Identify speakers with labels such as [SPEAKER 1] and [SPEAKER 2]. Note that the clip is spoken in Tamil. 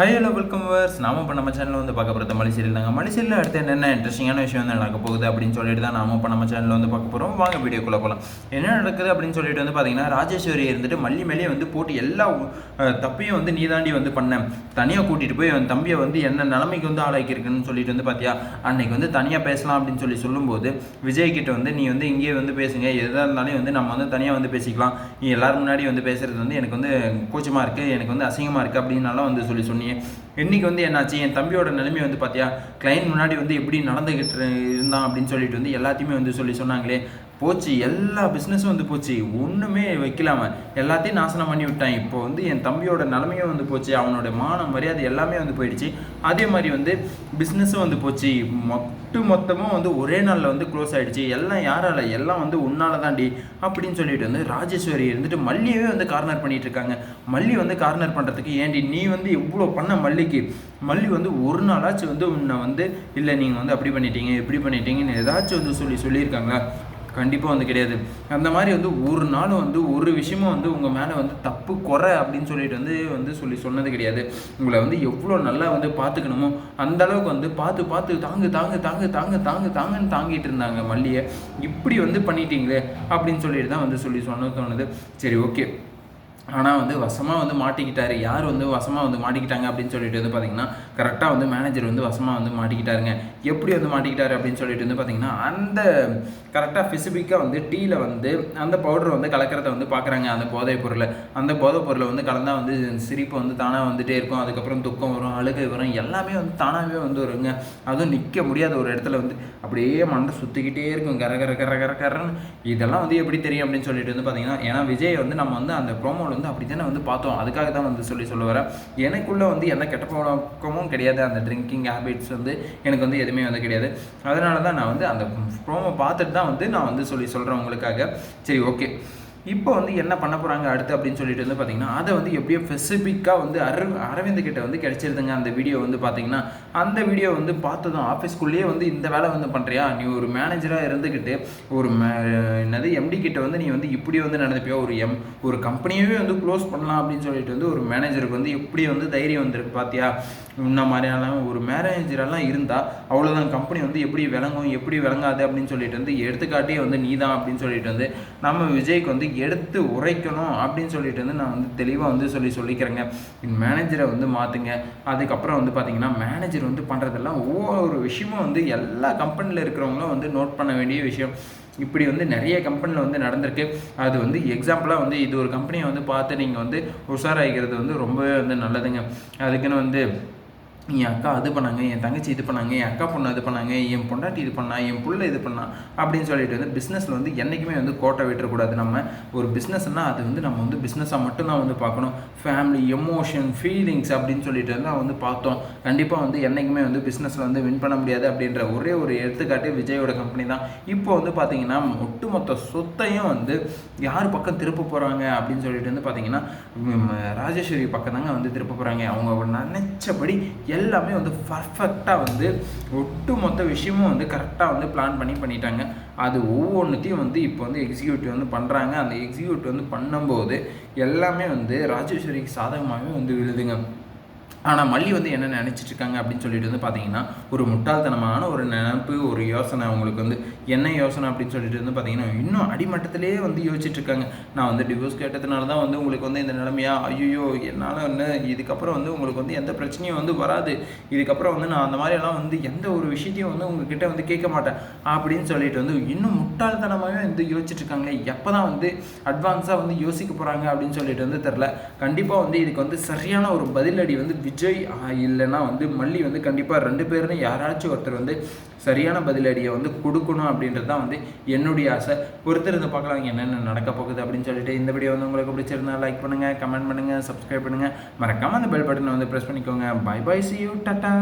[SPEAKER 1] Hi hello welcome verse. நாம இப்போ நம்ம சேனலில் வந்து பார்க்க போகிறது மலேசியில் தாங்க. மலேசியில் அடுத்து என்னென்ன இன்ட்ரெஸ்டிங்கான விஷயம் வந்து நடக்க போகுது அப்படின்னு சொல்லிட்டு தான் நாம இப்போ நம்ம சேனலில் வந்து பார்க்க போகிறோம். வாங்க வீடியோக்குள்ளே போகலாம். என்ன நடக்குது அப்படின்னு சொல்லிட்டு வந்து பார்த்தீங்கன்னா, ராஜேஸ்வரி இருந்துட்டு மல்லி மேலேயே வந்து போட்டு எல்லா தப்பையும் வந்து நீ தாண்டி வந்து பண்ணேன், தனியாக கூட்டிகிட்டு போய் அவன் தம்பியை வந்து என்ன நிலைமைக்கு வந்து ஆளாக்கியிருக்குன்னு சொல்லிட்டு வந்து பார்த்தியா, அன்னைக்கு வந்து தனியாக பேசலாம் அப்படின்னு சொல்லும்போது விஜய் கிட்ட வந்து நீ வந்து இங்கேயே வந்து பேசுங்க, எதாக இருந்தாலும் வந்து நம்ம வந்து தனியாக வந்து பேசிக்கலாம், நீ எல்லாரும் முன்னாடி வந்து பேசுகிறது வந்து எனக்கு வந்து கூச்சமாக இருக்குது, எனக்கு வந்து அசிங்கமாக இருக்குது அப்படின்னாலும் வந்து சொன்னீங்க. இன்னைக்கு வந்து என்னாச்சு, என் தம்பியோட நிலைமை வந்து பார்த்தியா, கிளைண்ட் முன்னாடி வந்து எப்படி நடந்துக்கிட்டு இருந்தான் அப்படின்னு சொல்லிட்டு வந்து எல்லாத்தையுமே வந்து சொன்னாங்களே, போச்சு எல்லா பிஸ்னஸும் வந்து போச்சு, ஒன்றுமே வைக்கலாம எல்லாத்தையும் நாசனம் பண்ணி விட்டான். இப்போ வந்து என் தம்பியோட நிலைமையும் வந்து போச்சு, அவனோட மானம் மரியாதை எல்லாமே வந்து போயிடுச்சு. அதே மாதிரி வந்து பிஸ்னஸும் வந்து போச்சு, மொத்தமும் வந்து ஒரே நாளில் வந்து க்ளோஸ் ஆகிடுச்சு. எல்லாம் யாரால, எல்லாம் வந்து உன்னால தாண்டி அப்படின்னு சொல்லிட்டு வந்து ராஜேஸ்வரி இருந்துட்டு மல்லியவே வந்து கார்னர் பண்ணிட்டு இருக்காங்க. மல்லி வந்து கார்னர் பண்ணுறதுக்கு ஏண்டி நீ வந்து எவ்வளோ பண்ண மல்லிக்கு, மல்லி வந்து ஒரு நாளாச்சும் வந்து உன்னை வந்து இல்லை நீங்கள் வந்து அப்படி பண்ணிட்டீங்க இப்படி பண்ணிட்டீங்கன்னு ஏதாச்சும் வந்து சொல்லியிருக்காங்களா? கண்டிப்பாக வந்து கிடையாது. அந்த மாதிரி வந்து ஒரு நாளும் வந்து ஒரு விஷயமும் வந்து உங்கள் மேலே வந்து தப்பு குறை அப்படின்னு சொல்லிட்டு வந்து சொன்னது கிடையாது. உங்களை வந்து எவ்வளோ நல்லா வந்து பார்த்துக்கணுமோ அந்த அளவுக்கு வந்து பார்த்து தாங்கன்னு தாங்கிட்டு இருந்தாங்க மல்லியை. இப்படி வந்து பண்ணிட்டீங்களே அப்படின்னு சொல்லிட்டு தான் வந்து சொன்ன தோணுது. சரி, ஓகே. ஆனால் வந்து வசமாக வந்து மாட்டிக்கிட்டாரு. யார் வந்து வசமாக வந்து மாட்டிக்கிட்டாங்க அப்படின்னு சொல்லிட்டு வந்து பார்த்தீங்கன்னா, கரெக்டாக வந்து மேனேஜர் வந்து வசமாக வந்து மாட்டிக்கிட்டாருங்க. எப்படி வந்து மாட்டிக்கிட்டாரு அப்படின்னு சொல்லிட்டு வந்து பார்த்தீங்கன்னா, அந்த கரெக்டாக ஸ்பெசிஃபிக்காக வந்து டீயில் வந்து அந்த பவுடரை வந்து கலக்கிறத வந்து பார்க்குறாங்க. அந்த போதைப் பொருளை வந்து கலந்தால் வந்து சிரிப்பு வந்து தானாக வந்துகிட்டே இருக்கும். அதுக்கப்புறம் துக்கம் வரும், அழுகை வரும், எல்லாமே வந்து தானாகவே வந்து வருங்க. அதுவும் நிற்க முடியாத ஒரு இடத்துல வந்து அப்படியே மண்டை சுற்றிக்கிட்டே இருக்கும், கரன்னு. இதெல்லாம் வந்து எப்படி தெரியும் அப்படின்னு சொல்லிட்டு வந்து பார்த்தீங்கன்னா, ஏன்னா விஜய் வந்து நம்ம வந்து அந்த ப்ரோமோவில் வந்து அப்படி தானே வந்து பார்த்தோம். அதுக்காக தான் வந்து சொல்ல வரேன். எனக்குள்ளே வந்து எந்த கெட்ட பழக்கமும் கிடையாது. அந்த ட்ரிங்கிங் ஹேபிட்ஸ் வந்து எனக்கு வந்து எதுவுமே வந்து கிடையாது. அதனால தான் நான் வந்து அந்த ப்ரோமோ பார்த்துட்டு தான் வந்து நான் வந்து சொல்கிறேன் உங்களுக்காக. சரி, ஓகே. இப்போ வந்து என்ன பண்ண போகிறாங்க அடுத்து அப்படின்னு சொல்லிட்டு வந்து பார்த்தீங்கன்னா, அதை வந்து எப்படியோ ஸ்பெசிஃபிக்காக வந்து அரவிந்த் கிட்ட வந்து கிடைச்சிருதுங்க. அந்த வீடியோ வந்து பார்த்தீங்கன்னா, அந்த வீடியோ வந்து பார்த்ததும் ஆஃபீஸ்க்குள்ளேயே வந்து இந்த வேலை வந்து பண்ணுறியா, நீ ஒரு மேனேஜராக இருந்துக்கிட்டு ஒரு என்னது எம்டி கிட்ட வந்து நீ வந்து இப்படி வந்து நடந்துப்பியா, ஒரு கம்பெனியவே வந்து க்ளோஸ் பண்ணலாம் அப்படின்னு சொல்லிட்டு வந்து ஒரு மேனேஜருக்கு வந்து எப்படி வந்து தைரியம் வந்துருக்கு பார்த்தியா. இந்த மாதிரியான ஒரு மேனேஜரெல்லாம் இருந்தால் அவ்வளோதான், கம்பெனி வந்து எப்படி விளங்கும் எப்படி விளங்காது அப்படின்னு சொல்லிட்டு வந்து எடுத்துக்காட்டியே வந்து நீ தான் அப்படின்னு சொல்லிட்டு வந்து நம்ம விஜய்க்கு வந்து எடுத்து உரைக்கணும் அப்படின்னு சொல்லிட்டு வந்து நான் வந்து தெளிவாக வந்து சொல்லிக்கிறேங்க. மேனேஜரை வந்து மாற்றுங்க. அதுக்கப்புறம் வந்து பார்த்தீங்கன்னா, மேனேஜர் வந்து பண்ணுறதெல்லாம் ஒவ்வொரு விஷயமும் வந்து எல்லா கம்பெனியில் இருக்கிறவங்களும் வந்து நோட் பண்ண வேண்டிய விஷயம். இப்படி வந்து நிறைய கம்பெனியில் வந்து நடந்திருக்கு. அது வந்து எக்ஸாம்பிளாக வந்து இது ஒரு கம்பெனியை வந்து பார்த்து நீங்கள் வந்து உஷாராகிக்கிறது வந்து ரொம்பவே வந்து நல்லதுங்க. அதுக்குன்னு வந்து என் அக்கா அது பண்ணாங்க, என் தங்கச்சி இது பண்ணாங்க, என் அக்கா பொண்ணு அது பண்ணாங்க, என் பொண்டாட்டி இது பண்ணா, என் புள்ள இது பண்ணா அப்படின்னு சொல்லிட்டு வந்து பிஸ்னஸில் வந்து என்றைக்குமே வந்து கோட்டை விட்டுறக்கூடாது. நம்ம ஒரு பிஸ்னஸ்னால் அது வந்து நம்ம வந்து பிஸ்னஸாக மட்டும்தான் வந்து பார்க்கணும். ஃபேமிலி, எமோஷன், ஃபீலிங்ஸ் அப்படின்னு சொல்லிட்டு வந்து வந்து பார்த்தோம். கண்டிப்பாக வந்து என்றைக்குமே வந்து பிஸ்னஸில் வந்து வின் பண்ண முடியாது அப்படின்ற ஒரே ஒரு எடுத்துக்காட்டு விஜயோட கம்பெனி தான். இப்போ வந்து பார்த்தீங்கன்னா, ஒட்டுமொத்த சொத்தையும் வந்து யார் பக்கம் திருப்ப போகிறாங்க அப்படின்னு சொல்லிட்டு வந்து பார்த்தீங்கன்னா, ராஜேஸ்வரி பக்கம் தாங்க வந்து திருப்ப போகிறாங்க. அவங்க நினைச்சபடி எல்லாமே வந்து பர்ஃபெக்டாக வந்து ஒட்டுமொத்த விஷயமும் வந்து கரெக்டாக வந்து பிளான் பண்ணிட்டாங்க. அது ஒவ்வொன்றுத்தையும் வந்து இப்போ வந்து எக்ஸிக்யூட்டிவ் வந்து பண்ணுறாங்க. அந்த எக்ஸிக்யூட்டிவ் வந்து பண்ணும்போது எல்லாமே வந்து ராஜேஸ்வரிக்கு சாதகமாகவே வந்து விழுதுங்க. ஆனால் மல்லி வந்து என்ன நினச்சிட்டு இருக்காங்க அப்படின்னு சொல்லிட்டு வந்து பார்த்தீங்கன்னா, ஒரு முட்டாள்தனமான ஒரு நினைப்பு, ஒரு யோசனை அவங்களுக்கு வந்து என்ன யோசனை அப்படின்னு சொல்லிட்டு வந்து பார்த்தீங்கன்னா, இன்னும் அடிமட்டத்திலே வந்து யோசிச்சுட்ருக்காங்க. நான் வந்து டிவோர்ஸ் கேட்டதுனால தான் வந்து உங்களுக்கு வந்து இந்த நிலைமையா, ஐயோ என்னால் வந்து இதுக்கப்புறம் வந்து உங்களுக்கு வந்து எந்த பிரச்சனையும் வந்து வராது, இதுக்கப்புறம் வந்து நான் அந்த மாதிரியெல்லாம் வந்து எந்த ஒரு விஷயத்தையும் வந்து உங்ககிட்ட வந்து கேட்க மாட்டேன் அப்படின்னு சொல்லிட்டு வந்து இன்னும் முட்டாள்தனமாகவே வந்து யோசிச்சுட்ருக்காங்களே. எப்போ தான் வந்து அட்வான்ஸாக வந்து யோசிக்க போகிறாங்க அப்படின்னு சொல்லிட்டு வந்து தெரில. கண்டிப்பாக வந்து இதுக்கு வந்து சரியான ஒரு பதிலடி வந்து விஜய் இல்லைன்னா வந்து மல்லி வந்து கண்டிப்பாக 2 பேருன்னு யாராச்சும் ஒருத்தர் வந்து சரியான பதிலடியை வந்து கொடுக்கணும் அப்படின்றது தான் வந்து என்னுடைய ஆசை. பொறுத்திருந்து பார்க்கலாம் என்னென்ன நடக்க போகுது அப்படின்னு சொல்லிட்டு. இந்த வீடியோ வந்து உங்களுக்கு பிடிச்சிருந்தா லைக் பண்ணுங்கள், கமெண்ட் பண்ணுங்கள், சப்ஸ்கிரைப் பண்ணுங்கள், மறக்காமல் அந்த பெல் பட்டனை வந்து ப்ரெஸ் பண்ணிக்கோங்க. Bye bye, see you, Tata.